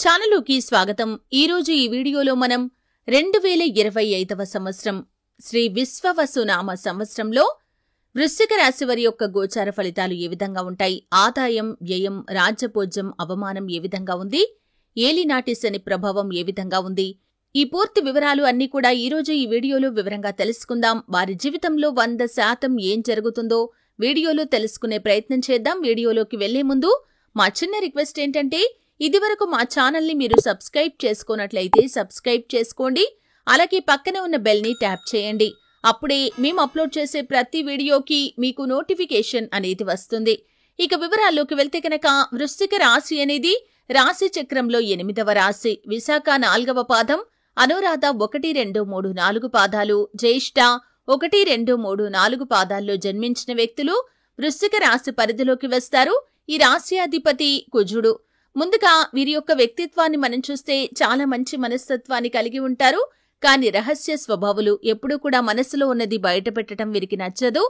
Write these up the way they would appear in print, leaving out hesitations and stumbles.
ఛానలుకి స్వాగతం. ఈరోజు ఈ వీడియోలో మనం 2025వ సంవత్సరం శ్రీ విశ్వవసునామ సంవత్సరంలో వృశ్చిక రాశి వారి యొక్క గోచార ఫలితాలు ఏ విధంగా ఉంటాయి, ఆదాయం, వ్యయం, రాజ్యపూజ్యం, అవమానం ఏ విధంగా ఉంది, ఏలినాటి శని ప్రభావం ఏ విధంగా ఉంది, ఈ పూర్తి వివరాలు అన్నీ కూడా ఈరోజు ఈ వీడియోలో వివరంగా తెలుసుకుందాం. వారి జీవితంలో 100% ఏం జరుగుతుందో వీడియోలో తెలుసుకునే ప్రయత్నం చేద్దాం. వీడియోలోకి వెళ్లే ముందు మా చిన్న రిక్వెస్ట్ ఏంటంటే, ఇదివరకు మా ఛానల్ని మీరు సబ్స్క్రైబ్ చేసుకున్నట్లయితే సబ్స్క్రైబ్ చేసుకోండి. అలాగే పక్కనే ఉన్న బెల్ని ట్యాప్ చేయండి. అప్పుడే మేము అప్లోడ్ చేసే ప్రతి వీడియోకి మీకు నోటిఫికేషన్ అనేది వస్తుంది. ఇక వివరాల్లోకి వెళ్తే కనుక, వృశ్చిక రాశి అనేది రాశి చక్రంలో 8వ రాశి. విశాఖ 4వ పాదం, అనురాధ 1, 2, 3, 4 పాదాలు, జ్యేష్ఠ 1, 2, 3, 4 పాదాల్లో జన్మించిన వ్యక్తులు వృశ్చిక రాశి పరిధిలోకి వస్తారు. ఈ రాశ్యాధిపతి కుజుడు. ముందుగా వీరి యొక్క వ్యక్తిత్వాన్ని మనం చూస్తే చాలా మంచి మనస్తత్వాన్ని కలిగి ఉంటారు. కానీ రహస్య స్వభావులు, ఎప్పుడూ కూడా మనసులో ఉన్నది బయట పెట్టడం వీరికి నచ్చదు.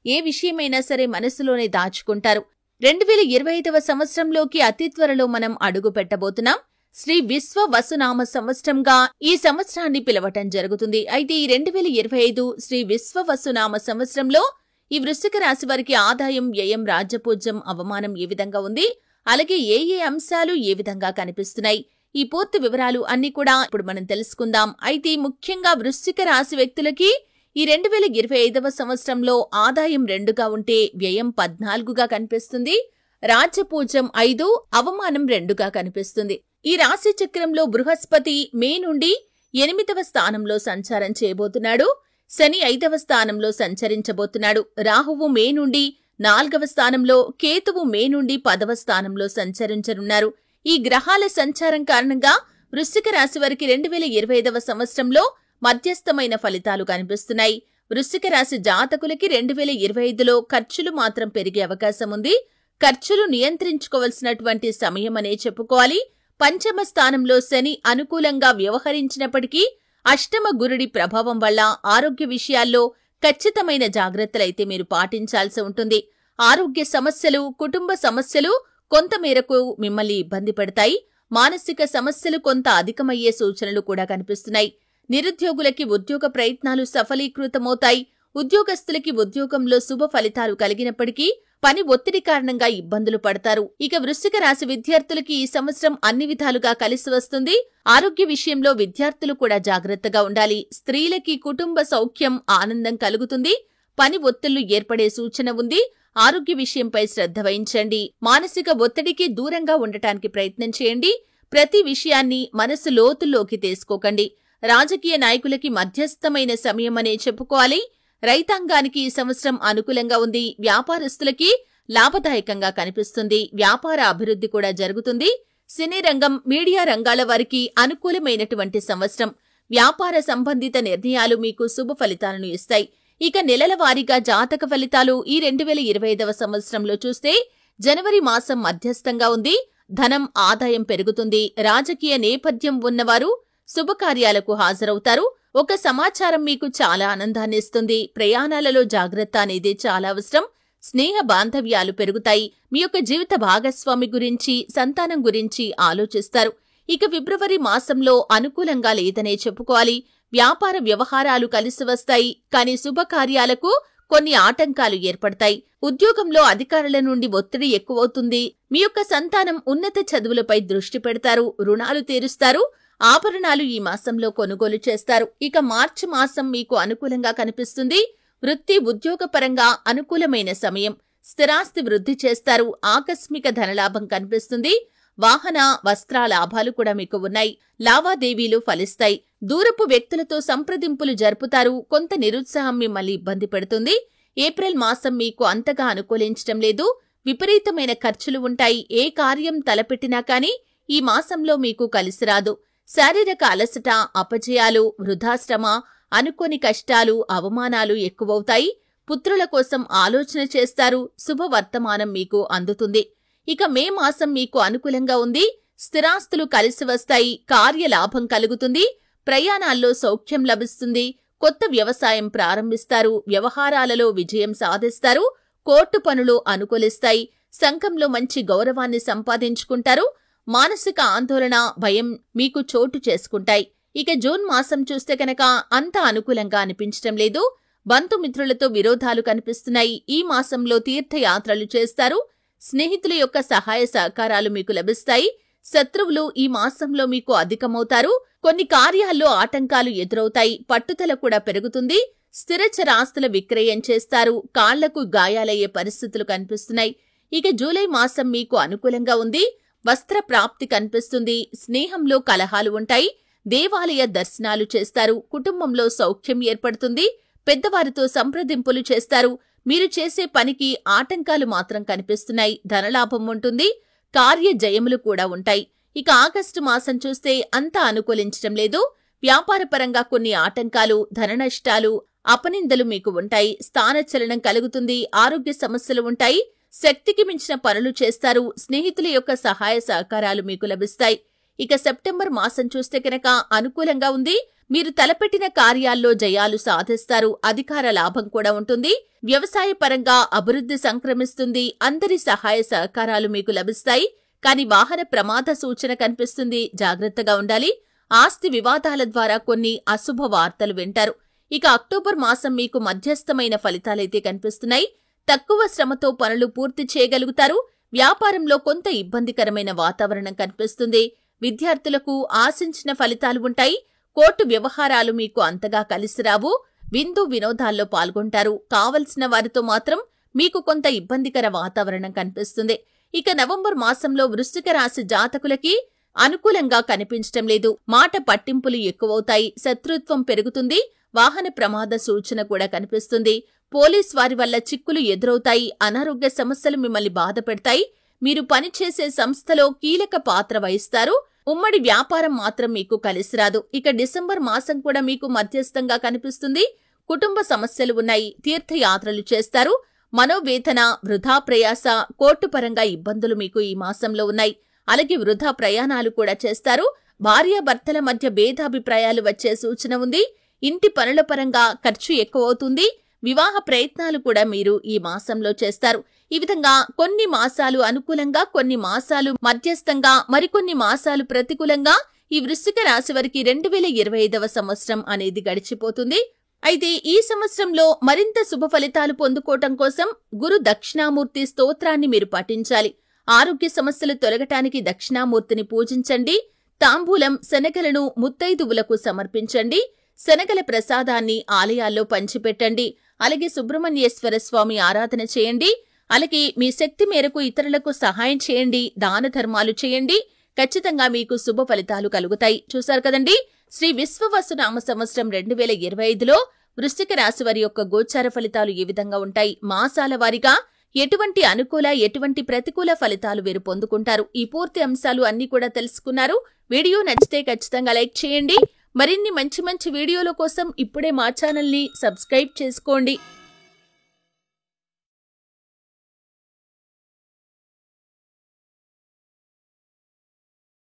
ఏ విషయమైనా సరే మనసులోనే దాచుకుంటారు. 2025వ సంవత్సరంలోకి అతి త్వరలో మనం అడుగు పెట్టబోతున్నాం. శ్రీ విశ్వవసునామ సంవత్సరంగా ఈ సంవత్సరాన్ని పిలవటం జరుగుతుంది. అయితే ఈ 2025 శ్రీ విశ్వవసునామ సంవత్సరంలో ఈ వృశ్చిక రాశి వారికి ఆదాయం, వ్యయం, రాజ్యపూజ్యం, అవమానం ఏ విధంగా ఉంది, అలాగే ఏ అంశాలు ఏ విధంగా కనిపిస్తున్నాయి, ఈ పూర్తి వివరాలు అన్ని కూడా ఇప్పుడు మనం తెలుసుకుందాం. అయితే ముఖ్యంగా వృశ్చిక రాశి వ్యక్తులకి ఈ 2025వ సంవత్సరంలో ఆదాయం 2గా ఉంటే వ్యయం 14గా కనిపిస్తుంది, రాజ్యపూజ్యం 5, అవమానం 2గా కనిపిస్తుంది. ఈ రాశి చక్రంలో బృహస్పతి మే నుండి 8వ స్థానంలో సంచారం చేయబోతున్నాడు. శని 5వ స్థానంలో సంచరించబోతున్నాడు. రాహువు మే నుండి 4వ స్థానంలో, కేతువు మే నుండి 10వ స్థానంలో సంచరించనున్నారు. ఈ గ్రహాల సంచారం కారణంగా వృశ్చిక రాశి వారికి 2025వ సంవత్సరంలో మధ్యస్థమైన ఫలితాలు కనిపిస్తున్నాయి. వృశ్చిక రాశి జాతకులకి 2025లో ఖర్చులు మాత్రం పెరిగే అవకాశం ఉంది. ఖర్చులు నియంత్రించుకోవాల్సినటువంటి సమయం అనే చెప్పుకోవాలి. పంచమ స్థానంలో శని అనుకూలంగా వ్యవహరించినప్పటికీ అష్టమ గురుడి ప్రభావం వల్ల ఆరోగ్య విషయాల్లో ఖచ్చితమైన జాగ్రత్తలైతే మీరు పాటించాల్సి ఉంటుంది. ఆరోగ్య సమస్యలు, కుటుంబ సమస్యలు కొంతమేరకు మిమ్మల్ని ఇబ్బంది పెడతాయి. మానసిక సమస్యలు కొంత అధికమయ్యే సూచనలు కూడా కనిపిస్తున్నాయి. నిరుద్యోగులకి ఉద్యోగ ప్రయత్నాలు సఫలీకృతమవుతాయి. ఉద్యోగస్తులకి ఉద్యోగంలో శుభ ఫలితాలు కలిగినప్పటికీ పని ఒత్తిడి కారణంగా ఇబ్బందులు పడతారు. ఇక వృశ్చిక రాశి విద్యార్థులకి ఈ సంవత్సరం అన్ని విధాలుగా కలిసి వస్తుంది. ఆరోగ్య విషయంలో విద్యార్థులు కూడా జాగ్రత్తగా ఉండాలి. స్త్రీలకి కుటుంబ సౌఖ్యం, ఆనందం కలుగుతుంది. పని ఒత్తిళ్లు ఏర్పడే సూచన ఉంది. ఆరోగ్య విషయంపై శ్రద్ధ వహించండి. మానసిక ఒత్తిడికి దూరంగా ఉండటానికి ప్రయత్నం చేయండి. ప్రతి విషయాన్ని మనసు లోతుల్లోకి తీసుకోకండి. రాజకీయ నాయకులకి మధ్యస్థమైన సమయం అనే చెప్పుకోవాలి. రైతాంగానికి ఈ సంవత్సరం అనుకూలంగా ఉంది. వ్యాపారస్తులకి లాభదాయకంగా కనిపిస్తుంది. వ్యాపార అభివృద్ధి కూడా జరుగుతుంది. సినీ రంగం, మీడియా రంగాల వారికి అనుకూలమైనటువంటి సంవత్సరం. వ్యాపార సంబంధిత నిర్ణయాలు మీకు శుభ ఫలితాలను ఇస్తాయి. ఇక నెలల వారీగా జాతక ఫలితాలు ఈ 2025వ సంవత్సరంలో చూస్తే జనవరి మాసం మధ్యస్థంగా ఉంది. ధనం, ఆదాయం పెరుగుతుంది. రాజకీయ నేపథ్యం ఉన్నవారు శుభకార్యాలకు హాజరవుతారు. ఒక సమాచారం మీకు చాలా ఆనందాన్ని ఇస్తుంది. ప్రయాణాలలో జాగ్రత్త అనేది చాలా అవసరం. స్నేహ బాంధవ్యాలు పెరుగుతాయి. మీ యొక్క జీవిత భాగస్వామి గురించి, సంతానం గురించి ఆలోచిస్తారు. ఇక ఫిబ్రవరి మాసంలో అనుకూలంగా లేదనే చెప్పుకోవాలి. వ్యాపార వ్యవహారాలు కలిసి వస్తాయి. కానీ శుభకార్యాలకు కొన్ని ఆటంకాలు ఏర్పడతాయి. ఉద్యోగంలో అధికారుల నుండి ఒత్తిడి ఎక్కువవుతుంది. మీ యొక్క సంతానం ఉన్నత చదువులపై దృష్టి పెడతారు. రుణాలు తీరుస్తారు. ఆభరణాలు ఈ మాసంలో కొనుగోలు చేస్తారు. ఇక మార్చి మాసం మీకు అనుకూలంగా కనిపిస్తుంది. వృత్తి, ఉద్యోగపరంగా అనుకూలమైన సమయం. స్థిరాస్తి వృద్ధి చేస్తారు. ఆకస్మిక ధనలాభం కనిపిస్తుంది. వాహన, వస్త్ర లాభాలు కూడా మీకు ఉన్నాయి. లావాదేవీలు ఫలిస్తాయి. దూరపు వ్యక్తులతో సంప్రదింపులు జరుపుతారు. కొంత నిరుత్సాహం మిమ్మల్ని ఇబ్బంది పెడుతుంది. ఏప్రిల్ మాసం మీకు అంతగా అనుకూలించటం లేదు. విపరీతమైన ఖర్చులు ఉంటాయి. ఏ కార్యం తలపెట్టినా కానీ ఈ మాసంలో మీకు కలిసి రాదు. శారీరక అలసట, అపజయాలు, వృధాశ్రమ, అనుకోని కష్టాలు, అవమానాలు ఎక్కువవుతాయి. పుత్రుల కోసం ఆలోచన చేస్తారు. శుభవర్తమానం మీకు అందుతుంది. ఇక మే మాసం మీకు అనుకూలంగా ఉంది. స్థిరాస్తులు కలిసి వస్తాయి. కార్యలాభం కలుగుతుంది. ప్రయాణాల్లో సౌఖ్యం లభిస్తుంది. కొత్త వ్యవసాయం ప్రారంభిస్తారు. వ్యవహారాలలో విజయం సాధిస్తారు. కోర్టు పనులు అనుకూలిస్తాయి. సంఘంలో మంచి గౌరవాన్ని సంపాదించుకుంటారు. మానసిక ఆందోళన, భయం మీకు చోటు చేసుకుంటాయి. ఇక జూన్ మాసం చూస్తే కనుక అంత అనుకూలంగా అనిపించటం లేదు. బంధుమిత్రులతో విరోధాలు కనిపిస్తున్నాయి. ఈ మాసంలో తీర్థయాత్రలు చేస్తారు. స్నేహితుల యొక్క సహాయ సహకారాలు మీకు లభిస్తాయి. శత్రువులు ఈ మాసంలో మీకు అధికమవుతారు. కొన్ని కార్యాల్లో ఆటంకాలు ఎదురవుతాయి. పట్టుదల కూడా పెరుగుతుంది. స్థిరచరాస్తుల విక్రయం చేస్తారు. కాళ్లకు గాయాలయ్యే పరిస్థితులు కనిపిస్తున్నాయి. ఇక జూలై మాసం మీకు అనుకూలంగా ఉంది. వస్త్ర ప్రాప్తి కనిపిస్తుంది. స్నేహంలో కలహాలు ఉంటాయి. దేవాలయ దర్శనాలు చేస్తారు. కుటుంబంలో సౌఖ్యం ఏర్పడుతుంది. పెద్దవారితో సంప్రదింపులు చేస్తారు. మీరు చేసే పనికి ఆటంకాలు మాత్రం కనిపిస్తున్నాయి. ధనలాభం ఉంటుంది. కార్యజయములు కూడా ఉంటాయి. ఇక ఆగస్టు మాసం చూస్తే అంతా అనుకూలించడం లేదు. వ్యాపారపరంగా కొన్ని ఆటంకాలు, ధన నష్టాలు, అపనిందలు మీకు ఉంటాయి. స్థానచలనం కలుగుతుంది. ఆరోగ్య సమస్యలు ఉంటాయి. శక్తికి మించిన పనులు చేస్తారు. స్నేహితుల యొక్క సహాయ సహకారాలు మీకు లభిస్తాయి. ఇక సెప్టెంబర్ మాసం చూస్తే కనుక అనుకూలంగా ఉంది. మీరు తలపెట్టిన కార్యాల్లో జయాలు సాధిస్తారు. అధికార లాభం కూడా ఉంటుంది. వ్యవసాయ పరంగా అభివృద్ధి సంక్రమిస్తుంది. అందరి సహాయ సహకారాలు మీకు లభిస్తాయి. కానీ వాహన ప్రమాద సూచన కనిపిస్తుంది. జాగ్రత్తగా ఉండాలి. ఆస్తి వివాదాల ద్వారా కొన్ని అశుభ వార్తలు వింటారు. ఇక అక్టోబర్ మాసం మీకు మధ్యస్థమైన ఫలితాలైతే కనిపిస్తున్నాయి. తక్కువ శ్రమతో పనులు పూర్తి చేయగలుగుతారు. వ్యాపారంలో కొంత ఇబ్బందికరమైన వాతావరణం కనిపిస్తుంది. విద్యార్థులకు ఆశించిన ఫలితాలు ఉంటాయి. కోర్టు వ్యవహారాలు మీకు అంతగా కలిసిరావు. విందు వినోదాల్లో పాల్గొంటారు. కావలసిన వారితో మాత్రం మీకు కొంత ఇబ్బందికర వాతావరణం కనిపిస్తుంది. ఇక నవంబర్ మాసంలో వృశ్చిక రాశి జాతకులకి అనుకూలంగా కనిపించటం లేదు. మాట పట్టింపులు ఎక్కువవుతాయి. శత్రుత్వం పెరుగుతుంది. వాహన ప్రమాద సూచన కూడా కనిపిస్తుంది. పోలీస్ వారి వల్ల చిక్కులు ఎదురవుతాయి. అనారోగ్య సమస్యలు మిమ్మల్ని బాధ పెడతాయి. మీరు పనిచేసే సంస్థలో కీలక పాత్ర వహిస్తారు. ఉమ్మడి వ్యాపారం మాత్రం మీకు కలిసిరాదు. ఇక డిసెంబర్ మాసం కూడా మీకు మధ్యస్థంగా కనిపిస్తుంది. కుటుంబ సమస్యలు ఉన్నాయి. తీర్థయాత్రలు చేస్తారు. మనోవేదన, వృధా ప్రయాస, కోర్టు పరంగా ఇబ్బందులు మీకు ఈ మాసంలో ఉన్నాయి. అలాగే వృధా ప్రయాణాలు కూడా చేస్తారు. భార్యాభర్తల మధ్య భేదాభిప్రాయాలు వచ్చే సూచన ఉంది. ఇంటి పనుల పరంగా ఖర్చు ఎక్కువవుతుంది. వివాహ ప్రయత్నాలు కూడా మీరు ఈ మాసంలో చేస్తారు. ఈ విధంగా కొన్ని మాసాలు అనుకూలంగా, కొన్ని మాసాలు మధ్యస్థంగా, మరికొన్ని మాసాలు ప్రతికూలంగా ఈ వృశ్చిక రాశి వారికి 2025వ సంవత్సరం అనేది గడిచిపోతుంది. అయితే ఈ సంవత్సరంలో మరింత శుభ ఫలితాలు పొందుకోవటం కోసం గురు దక్షిణామూర్తి స్తోత్రాన్ని మీరు పఠించాలి. ఆరోగ్య సమస్యలు తొలగటానికి దక్షిణామూర్తిని పూజించండి. తాంబూలం, శనగలను ముత్తైదువులకు సమర్పించండి. శనగల ప్రసాదాన్ని ఆలయాల్లో పంచిపెట్టండి. అలాగే సుబ్రహ్మణ్యేశ్వర స్వామి ఆరాధన చేయండి. అలాగే మీ శక్తి మేరకు ఇతరులకు సహాయం చేయండి. దాన ధర్మాలు చేయండి. ఖచ్చితంగా మీకు శుభ ఫలితాలు కలుగుతాయి. చూశారు కదండి, శ్రీ విశ్వవసునామ సంవత్సరం 2025లో వృశ్చిక రాశి వారి యొక్క గోచార ఫలితాలు ఏ విధంగా ఉంటాయి, మాసాల వారీగా ఎటువంటి అనుకూల, ఎటువంటి ప్రతికూల ఫలితాలు వీరు పొందుకుంటారు, ఈ పూర్తి అంశాలు అన్ని కూడా తెలుసుకున్నారు. వీడియో నచ్చితే ఖచ్చితంగా లైక్ చేయండి. మరిన్ని మంచి మంచి వీడియోల కోసం ఇప్పుడే మా ఛానల్ని సబ్స్క్రైబ్ చేసుకోండి.